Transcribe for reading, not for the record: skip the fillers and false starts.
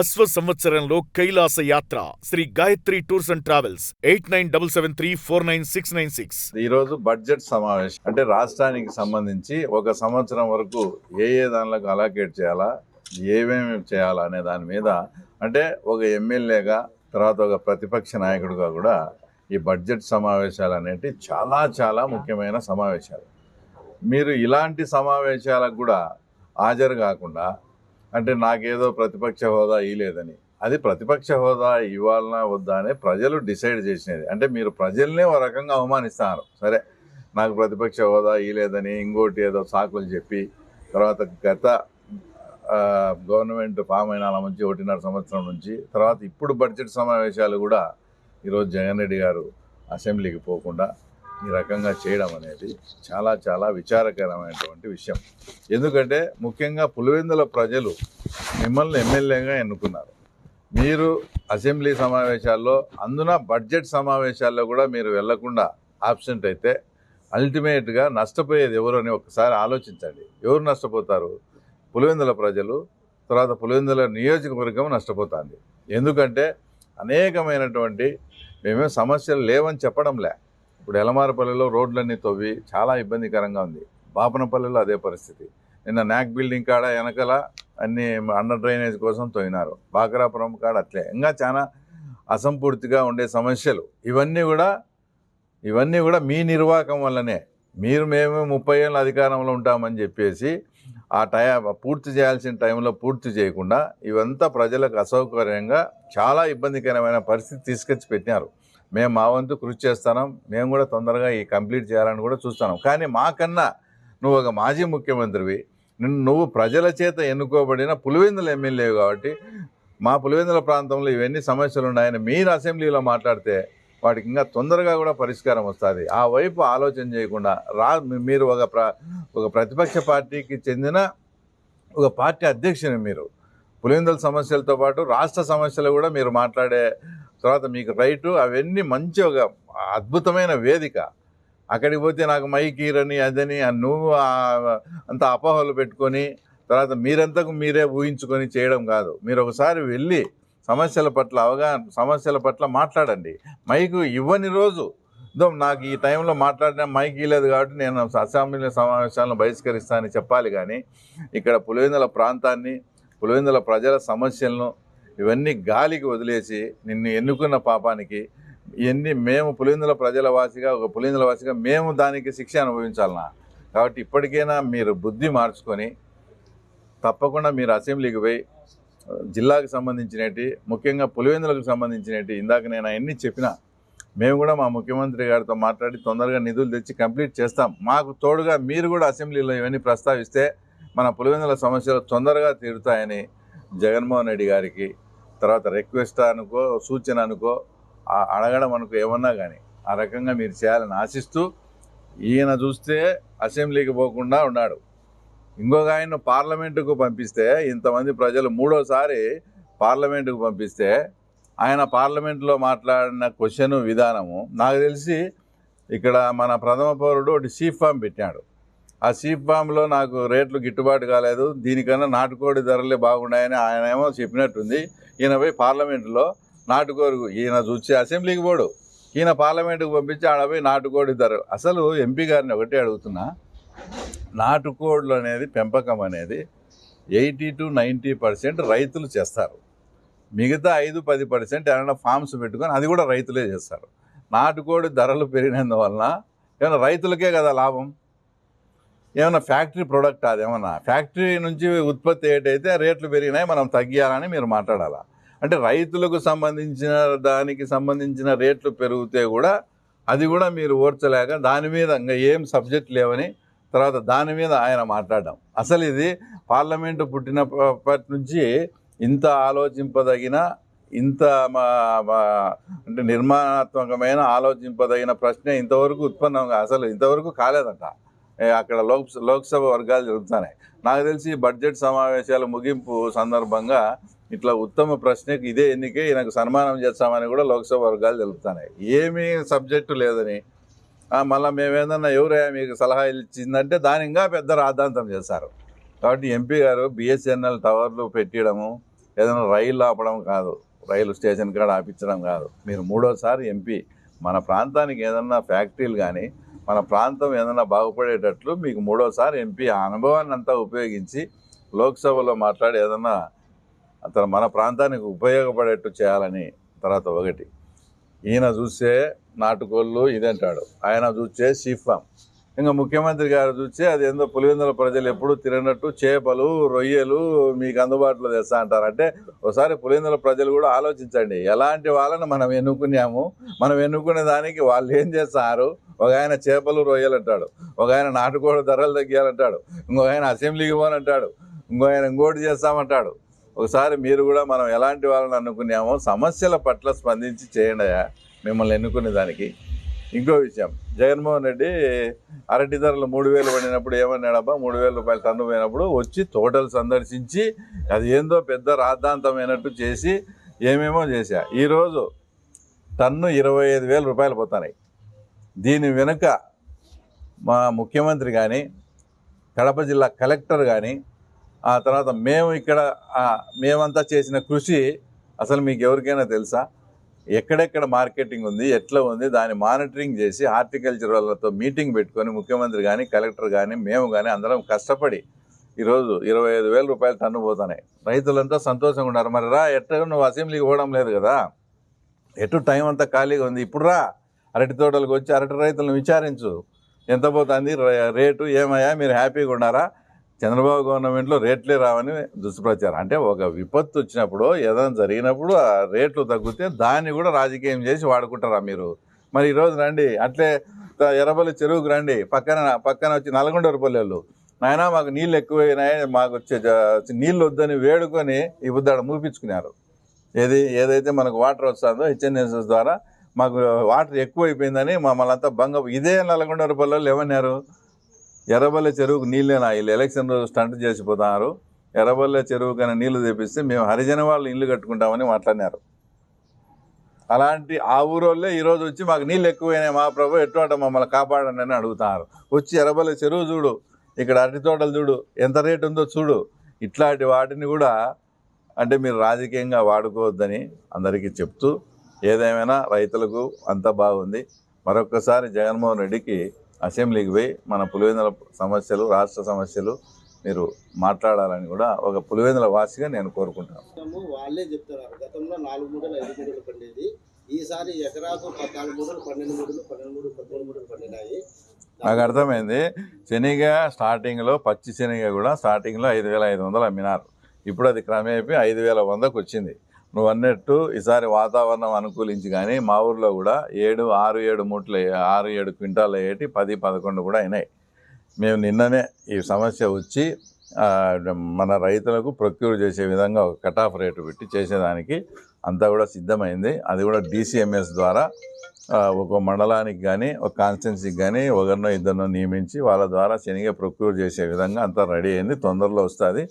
అశ్వ సంవత్సరంలో కైలాస యాత్ర Sri Gayatri tours and travels 8977349696. ఈరోజు బడ్జెట్ సమావేశం అంటే రాష్ట్రానికి సంబంధించి ఒక సంవత్సరం వరకు ఏ దానిలకు అలొకేట్ చేయాలా, ఏమేమి చేయాలా అనే దాని మీద అంటే ఒక ఎమ్మెల్యేగా తర్వాత ఒక ప్రతిపక్ష నాయకుడిగా కూడా ఈ బడ్జెట్ సమావేశాలు అనేవి చాలా చాలా ముఖ్యమైన సమావేశాలు. మీరు ఇలాంటి సమావేశాలకు కూడా హాజరు కాకుండా అంటే నాకేదో ప్రతిపక్ష హోదా ఇవ్వలేదని, అది ప్రతిపక్ష హోదా ఇవ్వాలన్నా వద్దా అని ప్రజలు డిసైడ్ చేసినది. అంటే మీరు ప్రజల్నే ఒక రకంగా అవమానిస్తున్నారు. సరే, నాకు ప్రతిపక్ష హోదా ఇవ్వలేదని ఇంకోటి ఏదో సాకులు చెప్పి తర్వాత గత గవర్నమెంట్ ఫామ్ అయిన నుంచి 1.5 సంవత్సరం నుంచి తర్వాత ఇప్పుడు బడ్జెట్ సమావేశాలు కూడా ఈరోజు జగన్ రెడ్డి గారు అసెంబ్లీకి పోకుండా ఈ రకంగా చేయడం అనేది చాలా చాలా విచారకరమైనటువంటి విషయం. ఎందుకంటే ముఖ్యంగా పులివెందుల ప్రజలు మిమ్మల్ని ఎమ్మెల్యేగా ఎన్నుకున్నారు. మీరు అసెంబ్లీ సమావేశాల్లో అందున బడ్జెట్ సమావేశాల్లో కూడా మీరు వెళ్లకుండా ఆబ్సెంట్ అయితే అల్టిమేట్గా నష్టపోయేది ఎవరు అని ఒకసారి ఆలోచించండి. ఎవరు నష్టపోతారు? పులివెందుల ప్రజలు, తర్వాత పులివెందుల నియోజకవర్గం నష్టపోతుంది. ఎందుకంటే అనేకమైనటువంటి మేమే సమస్యలు లేవని చెప్పడంలే. ఇప్పుడు ఎలమారపల్లిలో రోడ్లన్నీ తవ్వి చాలా ఇబ్బందికరంగా ఉంది. బాపనపల్లిలో అదే పరిస్థితి. నిన్న నాక్ బిల్డింగ్ కాడ వెనకల అన్ని అండర్ డ్రైనేజ్ కోసం తవ్వినారు. బాకరాపురం కాడ అట్లే. ఇంకా చాలా అసంపూర్తిగా ఉండే సమస్యలు. ఇవన్నీ కూడా మీ నిర్వాహకం వల్లనే. మేము 30 ఏళ్ళ అధికారంలో ఉంటామని చెప్పేసి ఆ పూర్తి చేయాల్సిన టైంలో పూర్తి చేయకుండా ఇవంతా ప్రజలకు అసౌకర్యంగా చాలా ఇబ్బందికరమైన పరిస్థితి తీసుకొచ్చి పెట్టినారు. మేము మా వంతు కృషి చేస్తున్నాం. మేము కూడా తొందరగా ఈ కంప్లీట్ చేయాలని కూడా చూస్తున్నాం. కానీ మాకన్నా నువ్వు ఒక మాజీ ముఖ్యమంత్రివి, నువ్వు ప్రజల చేత ఎన్నుకోబడిన పులివెందుల ఎమ్మెల్యే కాబట్టి మా పులివెందుల ప్రాంతంలో ఇవన్నీ సమస్యలు ఉన్నాయని మీరు అసెంబ్లీలో మాట్లాడితే వాటికి ఇంకా తొందరగా కూడా పరిష్కారం వస్తుంది. ఆ వైపు ఆలోచన చేయకుండా మీరు ఒక ప్రతిపక్ష పార్టీకి చెందిన ఒక పార్టీ అధ్యక్షుని. మీరు పులివెందుల సమస్యలతో పాటు రాష్ట్ర సమస్యలు కూడా మీరు మాట్లాడే తర్వాత మీకు రైటు, అవన్నీ మంచి ఒక అద్భుతమైన వేదిక. అక్కడికి పోతే నాకు మైకీరని అదని నువ్వు అంత అపోహలు పెట్టుకొని తర్వాత మీరంతకు మీరే ఊహించుకొని చేయడం కాదు. మీరు ఒకసారి వెళ్ళి సమస్యల పట్ల మాట్లాడండి. మైకు ఇవ్వని రోజు నాకు ఈ టైంలో మాట్లాడిన మైక్ ఇవ్వలేదు కాబట్టి నేను అసెంబ్లీ సమావేశాలను బహిష్కరిస్తానని చెప్పాలి. కానీ ఇక్కడ పులివెందుల ప్రాంతాన్ని, పులివెందుల ప్రజల సమస్యలను ఇవన్నీ గాలికి వదిలేసి నిన్ను ఎన్నుకున్న పాపానికి మేము పులివెందుల ప్రజల వాసిగా, ఒక పులివెందుల వాసిగా మేము దానికి శిక్ష అనుభవించాలన్నా. కాబట్టి ఇప్పటికైనా మీరు బుద్ధి మార్చుకొని తప్పకుండా మీరు అసెంబ్లీకి పోయి జిల్లాకు సంబంధించినవి, ముఖ్యంగా పులివెందులకు సంబంధించినవి ఇందాక నేను అవన్నీ చెప్పినా, మేము కూడా మా ముఖ్యమంత్రి గారితో మాట్లాడి తొందరగా నిధులు తెచ్చి కంప్లీట్ చేస్తాం. మాకు తోడుగా మీరు కూడా అసెంబ్లీలో ఇవన్నీ ప్రస్తావిస్తే మన పులివెందుల సమస్యలు తొందరగా తీరుతాయని జగన్మోహన్ రెడ్డి గారికి తర్వాత రిక్వెస్ట్ అనుకో, సూచన అనుకో, అడగడం అనుకో, ఏమన్నా కానీ ఆ రకంగా మీరు చేయాలని ఆశిస్తూ, ఈయన చూస్తే అసెంబ్లీకి పోకుండా ఉన్నాడు. ఇంకొక ఆయన పార్లమెంటుకు పంపిస్తే ఇంతమంది ప్రజలు మూడోసారి పార్లమెంటుకు పంపిస్తే ఆయన పార్లమెంట్లో మాట్లాడిన క్వశ్చన్ విధానము నాకు తెలిసి ఇక్కడ మన ప్రథమ పౌరుడు ఒకటి సీఫ్ ఫామ్ పెట్టాడు. ఆ సీఫ్ ఫామ్లో నాకు రేట్లు గిట్టుబాటు కాలేదు, దీనికన్నా నాటుకోడి ధరలే బాగున్నాయని ఆయన ఏమో చెప్పినట్టుంది. ఈయన పోయి పార్లమెంటులో నాటుకోడి, ఈయన చూసి అసెంబ్లీకి పోడు, ఈయన పార్లమెంటుకు పంపించి ఆడ పోయి నాటుకోడి ధర. అసలు ఎంపీ గారిని ఒకటే అడుగుతున్నా, నాటుకోళ్ళు అనేది పెంపకం అనేది 80 to 90% రైతులు చేస్తారు. మిగతా 5-10% ఏమైనా ఫామ్స్ పెట్టుకొని అది కూడా రైతులే చేస్తారు. నాటుకోడి ధరలు పెరిగినందువలన ఏమైనా రైతులకే కదా లాభం? ఏమైనా ఫ్యాక్టరీ ప్రొడక్ట్, అదేమన్నా ఫ్యాక్టరీ నుంచి ఉత్పత్తి ఏటైతే రేట్లు పెరిగినాయి, మనం తగ్గియాలని మీరు మాట్లాడాలా? అంటే రైతులకు సంబంధించిన రేట్లు పెరిగితే కూడా అది కూడా మీరు ఓర్చలేక దాని మీద ఇంకా ఏం సబ్జెక్ట్ లేవని తర్వాత దాని మీద ఆయన మాట్లాడడం. అసలు ఇది పార్లమెంటు పుట్టినప్పటి నుంచి ఇంత ఆలోచింపదగిన, ఇంత అంటే నిర్మాణాత్మకమైన ఆలోచింపదగిన ప్రశ్న ఇంతవరకు అసలు ఇంతవరకు కాలేదంట. అక్కడ లోక్సభ వర్గాలు జరుగుతున్నాయి. నాకు తెలిసి బడ్జెట్ సమావేశాల ముగింపు సందర్భంగా ఇట్లా ఉత్తమ ప్రశ్నకి ఇదే ఎన్నికే ఈయనకు సన్మానం చేస్తామని కూడా లోక్సభ వర్గాలు తెలుపుతున్నాయి. ఏమీ సబ్జెక్టు లేదని మళ్ళీ మేమేదన్నా ఎవరైనా మీకు సలహా ఇచ్చిందంటే దాని ఇంకా పెద్ద రాద్ధాంతం చేస్తారు. కాబట్టి ఎంపీ గారు BSNL టవర్లు పెట్టడము, ఏదైనా రైలు ఆపడం కాదు, రైలు స్టేషన్ కాడ ఆపించడం కాదు. మీరు 3వసారి ఎంపీ. మన ప్రాంతానికి ఏదన్నా ఫ్యాక్టరీలు కానీ మన ప్రాంతం ఏదైనా బాగుపడేటట్లు మీకు 3వసారి ఎంపీ ఆ అనుభవాన్ని అంతా ఉపయోగించి లోక్సభలో మాట్లాడి ఏదన్నా అతను మన ప్రాంతానికి ఉపయోగపడేట్టు చేయాలని. తర్వాత ఒకటి, ఈయన చూస్తే నాటుకోళ్ళు ఇదంటాడు, ఆయన చూస్తే షీఫామ్, ఇంకా ముఖ్యమంత్రి గారు చూస్తే అదేందో పులివెందుల ప్రజలు ఎప్పుడు తినట్టు చేపలు రొయ్యలు మీకు అందుబాటులో తెస్తా అంటారు. అంటే ఒకసారి పులివెందుల ప్రజలు కూడా ఆలోచించండి, ఎలాంటి వాళ్ళని మనం ఎన్నుకున్నాము, మనం ఎన్నుకునే దానికి వాళ్ళు ఏం చేస్తారు. ఒక ఆయన చేపలు రొయ్యలు అంటాడు, ఒక ఆయన నాటుకోడి ధరలు తగ్గియాలంటాడు, ఇంకో ఆయన అసెంబ్లీకి పోనంటాడు, ఇంకో ఆయన ఇంకోటి చేస్తామంటాడు. ఒకసారి మీరు కూడా మనం ఎలాంటి వాళ్ళని అనుకున్నామో సమస్యల పట్ల స్పందించి చేయండి మిమ్మల్ని ఎన్నుకునే దానికి. ఇంకో విషయం, జగన్మోహన్ రెడ్డి అరటి ధరలు 3,000 పడినప్పుడు ఏమన్నాడబ్బా, 3,000 రూపాయలు టన్ను పోయినప్పుడు వచ్చి తోటలు సందర్శించి అది ఏందో పెద్ద రాద్ధాంతమైనట్టు చేసి ఏమేమో చేశా. ఈరోజు టన్ను 25,000 రూపాయలు పోతున్నాయి. దీని వెనుక మా ముఖ్యమంత్రి కానీ కడప జిల్లా కలెక్టర్ కానీ ఆ తర్వాత మేమంతా చేసిన కృషి అసలు మీకు ఎవరికైనా తెలుసా? ఎక్కడెక్కడ మార్కెటింగ్ ఉంది, ఎట్లా ఉంది, దాన్ని మానిటరింగ్ చేసి హార్టికల్చర్ వాళ్ళతో మీటింగ్ పెట్టుకొని ముఖ్యమంత్రి కానీ కలెక్టర్ కానీ మేము కానీ అందరం కష్టపడి ఈరోజు 25,000 రూపాయలు టన్ను పోతున్నాయి. రైతులంతా సంతోషంగా ఉన్నారు. మరి రా, ఎట్లా నువ్వు అసెంబ్లీకి పోవడం లేదు కదా, ఎటు టైం అంతా ఖాళీగా ఉంది, ఇప్పుడు రా అరటి తోటలకు వచ్చి అరటి రైతులను విచారించు, ఎంత పోతుంది రేటు, ఏమయ్యా మీరు హ్యాపీగా ఉన్నారా? చంద్రబాబు గవర్నమెంట్లో రేట్లే రావని దుష్ప్రచారం. అంటే ఒక విపత్తు వచ్చినప్పుడు ఏదైనా జరిగినప్పుడు ఆ రేట్లు తగ్గితే దాన్ని కూడా రాజకీయం చేసి వాడుకుంటారా మీరు? మరి ఈరోజు రండి, అట్లే ఎర్రబల్లి చెరువుకు రండి, పక్కన వచ్చి నల్గొండపల్లెళ్ళు, నాయన మాకు నీళ్ళు ఎక్కువైనాయి, మాకు వచ్చే నీళ్ళు వద్దని వేడుకొని ఈ బుద్ధాడ మూపించుకున్నారు. ఏదైతే మనకు వాటర్ వస్తుందో హెచ్ఎన్ఎస్ఎస్ ద్వారా మాకు వాటర్ ఎక్కువైపోయిందని మమ్మల్ని అంతా ఇదే నల్గొండపల్లెళ్ళు ఏమన్నారు, ఎర్రబల్లె చెరువుకు నీళ్ళేనా, వీళ్ళు ఎలక్షన్ రోజు స్టంట్ చేసిపోతున్నారు, ఎర్రబల్లె చెరువు కానీ నీళ్లు తెప్పిస్తే మేము హరిజన వాళ్ళు ఇల్లు కట్టుకుంటామని మాట్లాడినారు. అలాంటి ఆ ఊరోళ్ళే ఈరోజు వచ్చి మాకు నీళ్ళు ఎక్కువైనాయి మా ప్రభు ఎటువంటి మమ్మల్ని కాపాడండి అని అడుగుతున్నారు. వచ్చి ఎర్రబల్లె చెరువు చూడు, ఇక్కడ అరటి తోటలు చూడు, ఎంత రేటు ఉందో చూడు. ఇట్లాంటి వాటిని కూడా అంటే మీరు రాజకీయంగా వాడుకోవద్దని అందరికీ చెప్తూ, ఏదేమైనా రైతులకు అంతా బాగుంది. మరొక్కసారి జగన్మోహన్ రెడ్డికి అసెంబ్లీకి పోయి మన పులివెందుల సమస్యలు, రాష్ట్ర సమస్యలు మీరు మాట్లాడాలని కూడా ఒక పులివెందుల వాసిగా నేను కోరుకుంటున్నాను. వాళ్ళే చెప్తున్నారు, గతంలో 4 మూటలు 5 మూటలు పండేది, ఈసారి ఎకరాకు 14 మూటలు 12 మూటలు 13 మూటలు 14 మూటలు పండినాయి. నాకు అర్థమైంది. శనగ స్టార్టింగ్లో పచ్చి శనగ కూడా స్టార్టింగ్లో 5,500 అమ్మినారు. ఇప్పుడు అది క్రమేపీ 5,100కు వచ్చింది. నువ్వు అన్నట్టు ఈసారి వాతావరణం అనుకూలించి కానీ మా ఊర్లో కూడా 6-7 మూటలు 6-7 క్వింటాలు అయ్యేటి 10-11 కూడా అయినాయి. మేము నిన్ననే ఈ సమస్య వచ్చి మన రైతులకు ప్రొక్యూర్ చేసే విధంగా ఒక కట్ ఆఫ్ రేటు పెట్టి చేసేదానికి అంతా కూడా సిద్ధమైంది. అది కూడా DCMS ద్వారా ఒక మండలానికి కానీ ఒక కాన్స్టిట్యున్సీకి కానీ ఒకరినో ఇద్దరినో నియమించి వాళ్ళ ద్వారా శనగ ప్రొక్యూర్ చేసే విధంగా అంతా రెడీ అయింది. తొందరలో వస్తుంది.